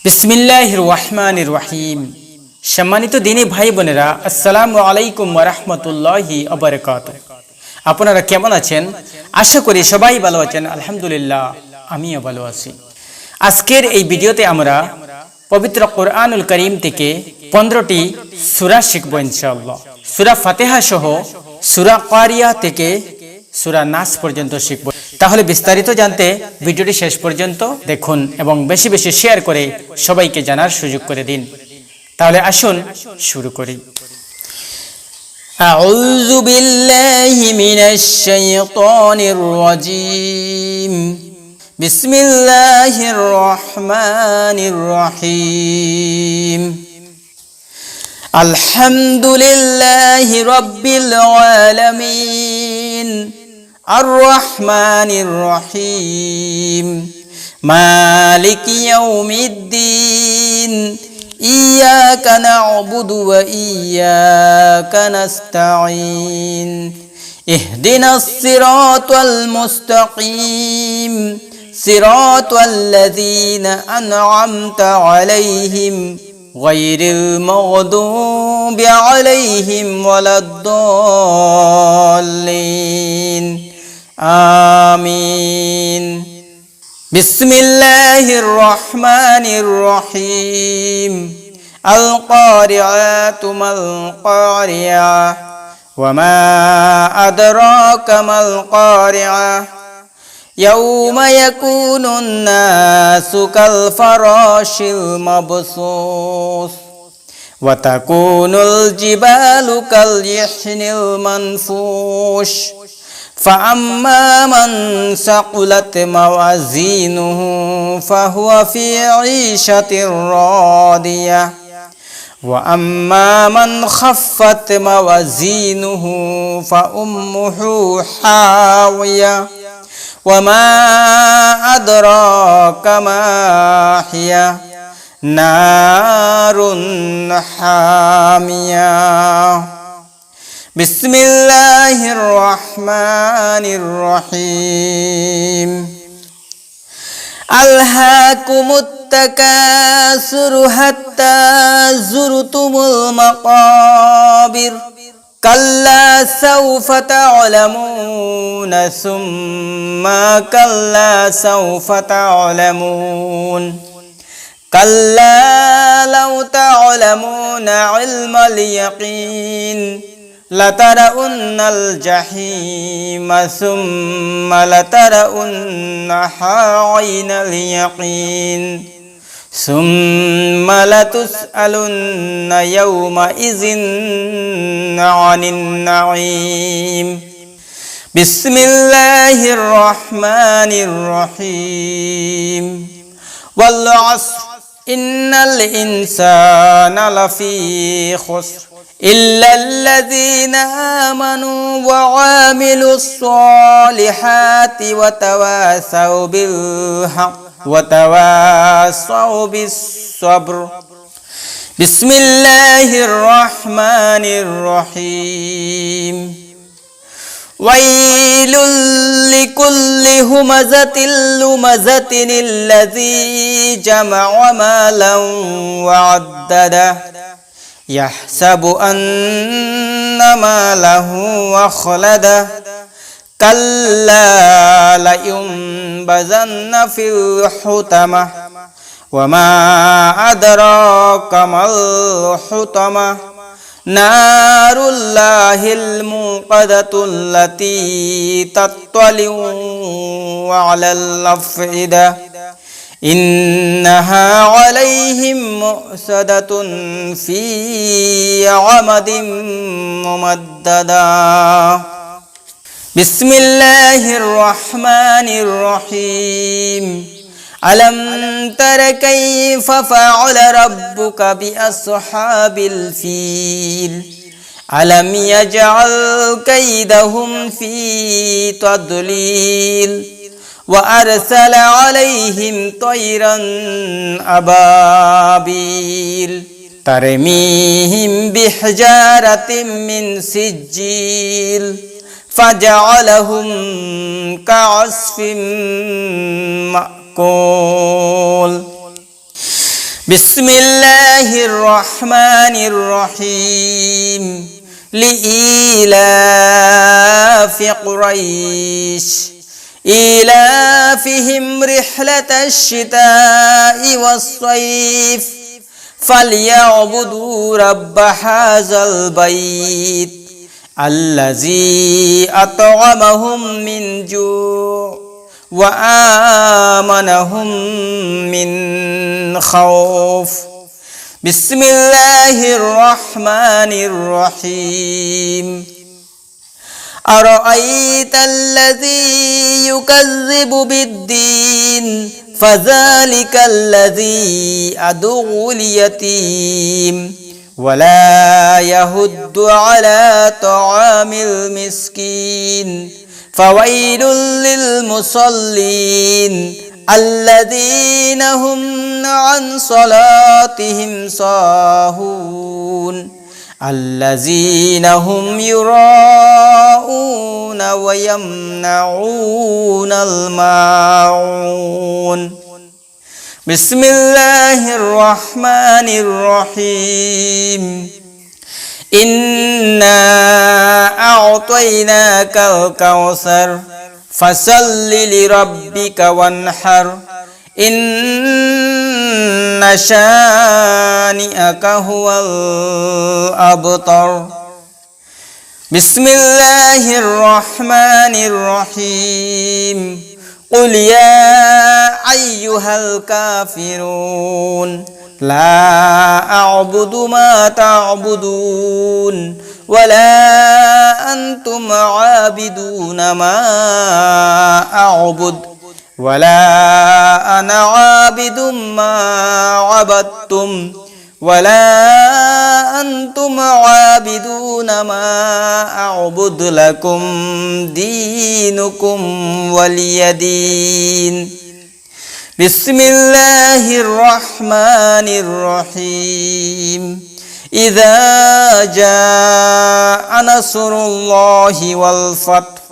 বিসমিল্লাহির রহমানির রহিম। সম্মানিত দিনী ভাই বোনেরা, আসসালামু আলাইকুম ওয়া রাহমাতুল্লাহি ওয়া বারাকাতুহু। আপনারা কেমন আছেন? আশা করি সবাই ভালো আছেন। আলহামদুলিল্লাহ, আমিও ভালো আছি। আজকের এই ভিডিওতে আমরা পবিত্র কোরআনুল কারীম থেকে 15টি সূরা শিখব ইনশাআল্লাহ। সূরা ফাতিহা সহ সূরা কারিয়া থেকে সূরা নাস পর্যন্ত শিখব। তাহলে বিস্তারিত জানতে ভিডিওটি শেষ পর্যন্ত দেখুন এবং বেশি বেশি শেয়ার করে সবাইকে জানার সুযোগ করে দিন। তাহলে আসুন শুরু করি। আউযু বিল্লাহি মিনাশ শাইতানির রাজীম। বিসমিল্লাহির রহমানির রহিম। আলহামদুলিল্লাহি রাব্বিল আলামিন আর-রহমানির রহিম মালিকি ইয়াউমিদ্দিন ইয়্যাকা না'বুদু ওয়া ইয়্যাকা নাস্তাঈন ইহদিনাস সিরাতাল মুস্তাকিম সিরাতাল লাযীনা আন'আমতা আলাইহিম গায়রিল মাগদুবি আলাইহিম ওয়ালাদ-দাল্লিন আমিন। বিসমিল্লাহির রহমানির রহিম। আল কারিআতু মাল কারিআ ওয়া মা আদরাকা মাল কারিআ ইয়াউমা ইয়াকুনুন নাসু কাল ফারাশিল মাবসুস ওয়া তাকুনুল জিবালু কাল ইহনিল মানফুশ فأما من ثقلت موازينه فهو في عيشة راضية وأما من خفت موازينه فأمه حاوية وما أدراك ما هي نار حامية। বিসমিল্লাহির রহমানির রহিম। আলহাকুমুত তাকাসুরু হাত্তা যুরতুমুল মাকাবির কাল্লা সাওফা তা'লামুনা সুম্মা কাল্লা সাওফা তা'লামুন কাল্লা লাউ তা'লামুনা ইলমাল ইয়াকিন লাতারাউন্নাল জাহিমা সুম্মা লাতারাউন্নাহা আইনাল ইয়াকিন সুম্মা লাতুসআলুন্না ইয়াওমা ইযিন আনিন নাঈম। বিসমিল্লাহির রহমানির রহিম। ওয়াল আসর ইন্নাল ইনসানা লাফি খুসর ইল্লাল্লাযীনা আমানু ওয়া আমিলুস সালিহাতি ওয়া তাওয়াসাউ বিল হক ওয়া তাওয়াসাউ বিস সবর। বিসমিল্লাহির রহমানির রহিম। ওয়াইলুল লিকুল্লি হুমাযাতিল লুমাযাতিন আল্লাযী জামা'a মালান ওয়া আদ্দাদা ইয়াহসাবু আন্না মালাহু আখলাদা কাল্লা লায়ুনবাযান্না ফিল হুতামাহ ওয়া মা আদরাকা মাল হুতামাহ নারুল্লাহিল মুকাদাতুল্লাতী তাত্তালিউ আলাল আফইদা ইন্নাহা আলাইহিম মুসাদাতুন ফি আমাদিন মুমাদ্দাদা। বিসমিল্লাহির রহমানির রহিম। আলম তারা কাইফা ফাআলা রাব্বুকা বিআসহাবিল ফিল আলাম ইয়াজআল কাইদাহুম ফি তাদলিল ওয়া আরসালা আলাইহিম তায়রান আবাবিল তারমিহিম বিহিজারাতিন মিন সিজ্জিল ফাজআলাহুম কাআসফিন মাকুল। বিসমিল্লাহির রহমানির রহিম লিইলাফি কুরাইশ ইলাফিহিম রিহলাতাশ শিতাই ওয়াস সাইফ ফালইয়াবুদু রাব্ব হাযাল বাইত আল্লাযী আত'আমাহুম মিন জু' ওয়া আমানাহুম মিন খাউফ বিসমিল্লাহির রহমানির রহিম আরাআইতাল্লাযী ইউকাযযিবু বিদ্দীন ফাযালিকাল্লাযী আদউল ইয়াতীম ওয়ালা ইয়াহুদ্দু আলা তাআমিল মিসকিন ফাওয়াইলুল লিল মুসাল্লিন আল্লাযীনা হুম আন সালাতিহিম সাহুন আল্লাযীনা হুম ইউরাউনা ওয়া ইয়ামনাউনাল মাউন বিসমিল্লাহির রহমানির রহিম ইন্না আ'তাইনাকাল কাউসার ফাসাল্লি লিরাব্বিকা ওয়ানহার ইন্না শানিআকা হুয়াল আবতার বিসমিল্লাহির রহমানির রহিম قل يا أيها الكافرون لا أعبد ما تعبدون ولا أنتم عابدون ما أعبد ولا أنا عابد ما عبدتم ولا أنتم عابدون ما أعبد لكم دينكم ولي دين بسم الله الرحمن الرحيم إذا جاء نصر الله والفتح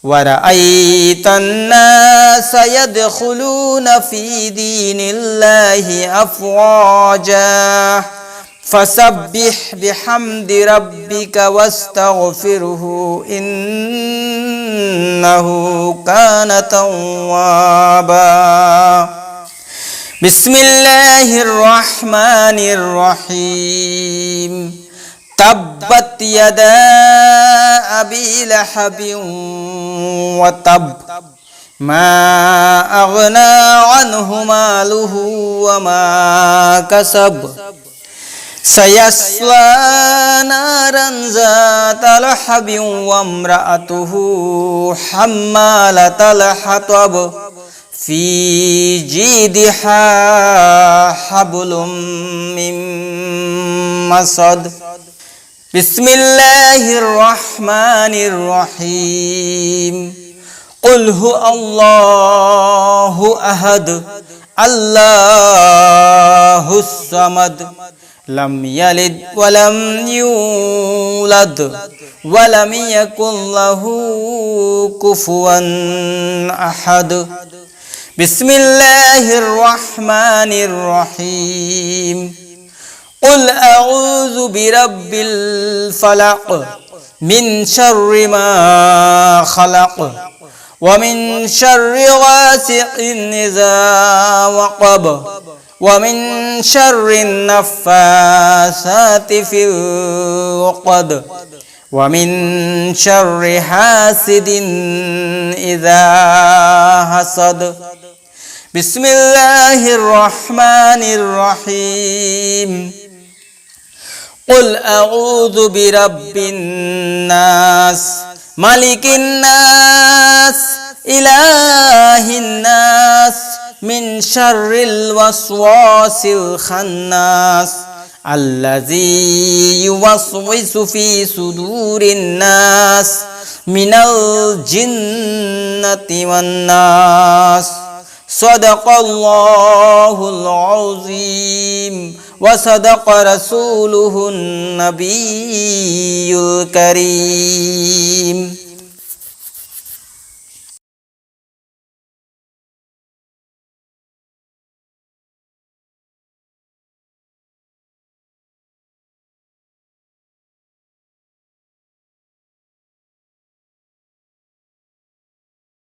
ورأيت الناس يدخلون في دين الله أفواجا فسبح بحمد ربك واستغفره إنه كان توابا بسم الله الرحمن الرحيم تبت يدا أبي لهب وتب ما أغنى عنه ماله وما كسب سيصلى نارا ذات لهب وامرأته حمالة الحطب في جيدها حبل من مسد بسم الله الرحمن الرحيم قل هو الله أحد الله الصمد لم يلد ولم يولد ولم يكن له كفوا أحد بسم الله الرحمن الرحيم قل أعوذ برب الفلق من شر ما خلق ومن شر غاسق إذا وقب ومن شر النفاثات في العقد ومن شر حاسد إذا حسد بسم الله الرحمن الرحيم قل أعوذ برب الناس ملك الناس إله الناس من شر الوسواس الخناس الذي يوسوس في صدور الناس من الجنة والناس صدق الله العظيم وصدق رسوله النبي الكريم